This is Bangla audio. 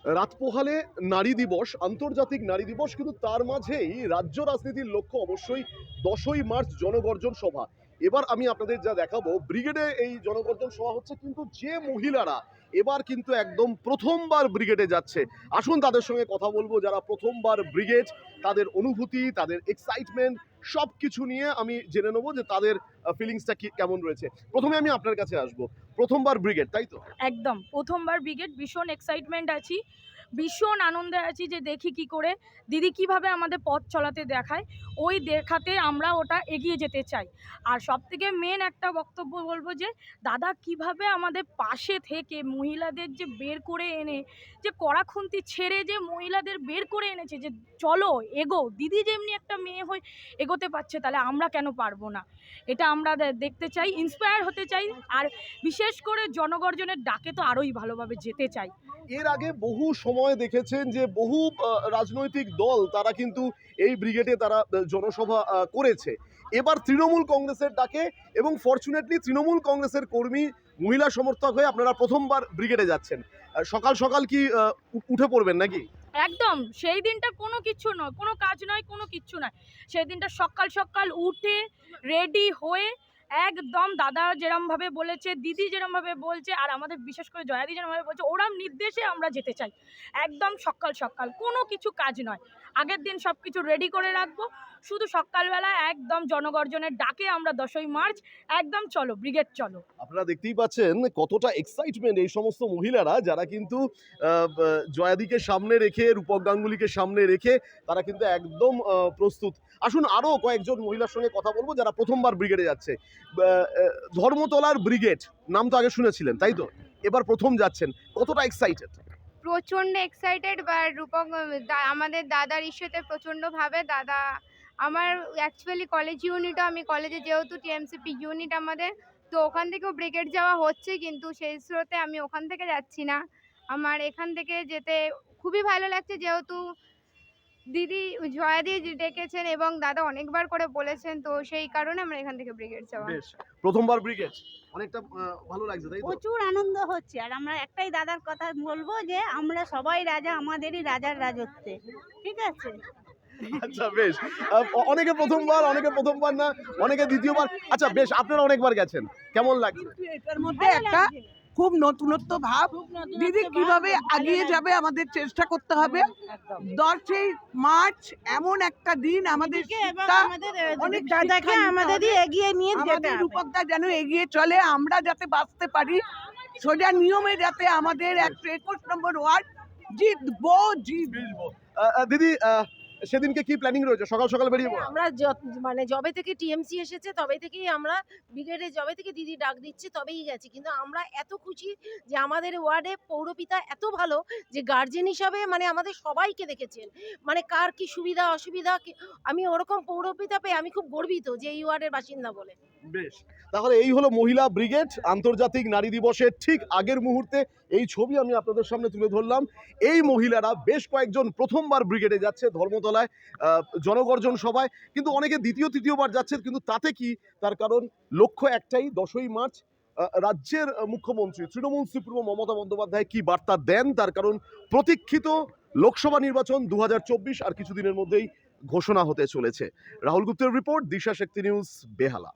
রাত পোহালে নারী দিবস, আন্তর্জাতিক নারী দিবস, কিন্তু তার মাঝেই রাজ্য রাজনীতির লক্ষ্য অবশ্যই 10ই মার্চ জনগর্জন সভা। এবার আমি আপনাদের যা দেখাবো, ব্রিগেডে এই জনগর্জন সভা হচ্ছে, কিন্তু যে মহিলারা এবার কিন্তু একদম প্রথমবার ব্রিগেডে যাচ্ছে, আসুন তাদের সঙ্গে কথা বলবো। যারা প্রথমবার ব্রিগেড, তাদের অনুভূতি, তাদের এক্সাইটমেন্ট সব কিছু নিয়ে আমি জেনে নেবো যে তাদের ফিলিংসটা কি কেমন রয়েছে। প্রথমে আমি আপনার কাছে আসবো, প্রথমবার ব্রিগেড তাই তো? একদম প্রথমবার ব্রিগেড, ভীষণ এক্সাইটমেন্ট আছি, ভীষণ আনন্দে আছি যে দেখি কি করে দিদি কিভাবে আমাদের পথ চলাতে দেখায়, ওই দেখাতে আমরা ওটা এগিয়ে যেতে চাই। আর সবথেকে মেন একটা বক্তব্য বলবো যে দাদা কিভাবে আমাদের পাশে থেকে মহিলাদের যে বের করে এনে, যে কড়াখুন্তি ছেড়ে যে মহিলাদের বের করে এনেছে, যে চলো এগো, দিদি যেমনি একটা মেয়ে হয়ে এগোতে পারছে, তাহলে আমরা কেন পারবো না? এটা আমরা দেখতে চাই, ইন্সপায়ার হতে চাই। আর বিশেষ করে জনগর্জনের ডাকে তো আরোই ভালোভাবে যেতে চাই। এর আগে বহু সময় দেখেছেন যে বহু রাজনৈতিক দল তারা কিন্তু এই ব্রিগেডে তারা জনসভা করেছে। এবার তৃণমূল কংগ্রেসের ডাকে, এবং ফরচুনেটলি তৃণমূল কংগ্রেসের কর্মী, মহিলা সমর্থক হয়ে আপনারা প্রথমবার ব্রিগেডে যাচ্ছেন। সকাল সকাল কি উঠে পড়বেন নাকি? একদম সেই দিনটা কোনো কিছু নয়, কোনো কাজ নয়, কোনো কিচ্ছু নয়। সেই দিনটা সকাল সকাল উঠে রেডি হয়ে একদম দাদা যেরমভাবে বলেছে, দিদি যেরমভাবে বলছে, আর আমাদের বিশেষ করে জয়াদি যেরমভাবে বলছে, ওরম নির্দেশে আমরা যেতে চাই। একদম সকাল সকাল, কোনো কিছু কাজ নয়, আগের দিন সব কিছু রেডি করে রাখবো, শুধু সকালবেলা একদম জনগর্জনের ডাকে আমরা 10ই মার্চ একদম চলো ব্রিগেড চলো। আপনারা দেখতেই পাচ্ছেন কতটা এক্সাইটমেন্ট এই সমস্ত মহিলারা, যারা কিন্তু জয়াদিকে সামনে রেখে, রূপক গাঙ্গুলিকে সামনে রেখে তারা কিন্তু একদম প্রস্তুত। আসুন আরো কয়েকজন মহিলার সঙ্গে কথা বলবো যারা প্রথমবার ব্রিগেডে যাচ্ছে। ধর্মতলার ব্রিগেড নাম তো আগে শুনেছিলেন তাই তো? এবার প্রথম যাচ্ছেন, কতটা এক্সাইটেড? প্রচণ্ড এক্সাইটেড। বা রূপক আমাদের দাদার ইস্যুতে প্রচণ্ডভাবে দাদা, আমার অ্যাকচুয়ালি কলেজ ইউনিটও, আমি কলেজে যেহেতু টিএমসিপি ইউনিট আমাদের, তো ওখান থেকেও ব্রিগেড যাওয়া হচ্ছে, কিন্তু সেই স্রোতে আমি ওখান থেকে যাচ্ছি না। আমার এখান থেকে যেতে খুবই ভালো লাগছে, যেহেতু দিদি জয়াদি ডেকেছেন এবং দাদা অনেকবার করে বলেছেন, তো সেই কারণে আমরা এখান থেকে ব্রিগেড যাওয়া। বেশ, প্রথমবার ব্রিগেড অনেকটা ভালো লাগছে তাই তো? প্রচুর আনন্দ হচ্ছে। আর আমরা একটাই দাদার কথা বলবো যে আমরা সবাই রাজা, আমাদেরই রাজার রাজত্বে, ঠিক আছে? আচ্ছা বেশ, অনেকে প্রথমবার, অনেকে প্রথমবার না, অনেকে দ্বিতীয়বার। আচ্ছা বেশ, আপনারা অনেকবার গেছেন, কেমন লাগছে? এটার মধ্যে একটা খুব নতুনত্ব ভাব, দিদি কিভাবে এগিয়ে যাবে আমাদের চেষ্টা করতে হবে। 10ই মার্চ এমন একটা দিন, আমাদের অনেক দাদাকে আমাদেরই এগিয়ে নিয়ে যেতে আমাদের হবে। রূপকদা যেন এগিয়ে চলে, আমরা যাতে বাঁচতে পারি সোজা নিয়মে, যাতে আমাদের 121 নম্বর ওয়ার্ড জিতবো। দিদি, সেদিনকে কি প্ল্যানিং রয়েছে? সকাল সকাল বেরিয়ে পড়া? আমরা মানে যবে থেকে টিএমসি এসেছে তবে থেকেই আমরা ব্রিগেডে, যবে থেকে দিদি ডাক দিচ্ছে তবেই গেছি। কিন্তু আমরা এত খুশি যে আমাদের ওয়ার্ডে পৌরপিতা এত ভালো যে গার্জেন হিসাবে মানে আমাদের সবাইকে দেখেছেন, মানে কার কি সুবিধা অসুবিধা আমি ওরকম পৌরপিতা পেয়ে আমি খুব গর্বিত যে এই ওয়ার্ডের বাসিন্দা বলে। বেশ, তাহলে এই হলো মহিলা ব্রিগেড। আন্তর্জাতিক নারী দিবসের ঠিক আগের মুহূর্তে এই ছবি আমি আপনাদের সামনে তুলে ধরলাম। এই মহিলারা বেশ কয়েকজন প্রথমবার ব্রিগেডে যাচ্ছে ধর্মতলায় জনগর্জন সভায়, কিন্তু অনেকে দ্বিতীয় তৃতীয়বার যাচ্ছে, কিন্তু তাতে কি, তার কারণ লক্ষ্য একটাই, 10ই মার্চ। রাজ্যের মুখ্যমন্ত্রী তৃণমূল সুপ্রিমো মমতা বন্দ্যোপাধ্যায় কি বার্তা দেন, তার কারণ প্রতীক্ষিত লোকসভা নির্বাচন 2024 আর কিছুদিনের মধ্যেই ঘোষণা হতে চলেছে। রাহুল গুপ্তের রিপোর্ট, দিশা শক্তি নিউজ, বেহালা।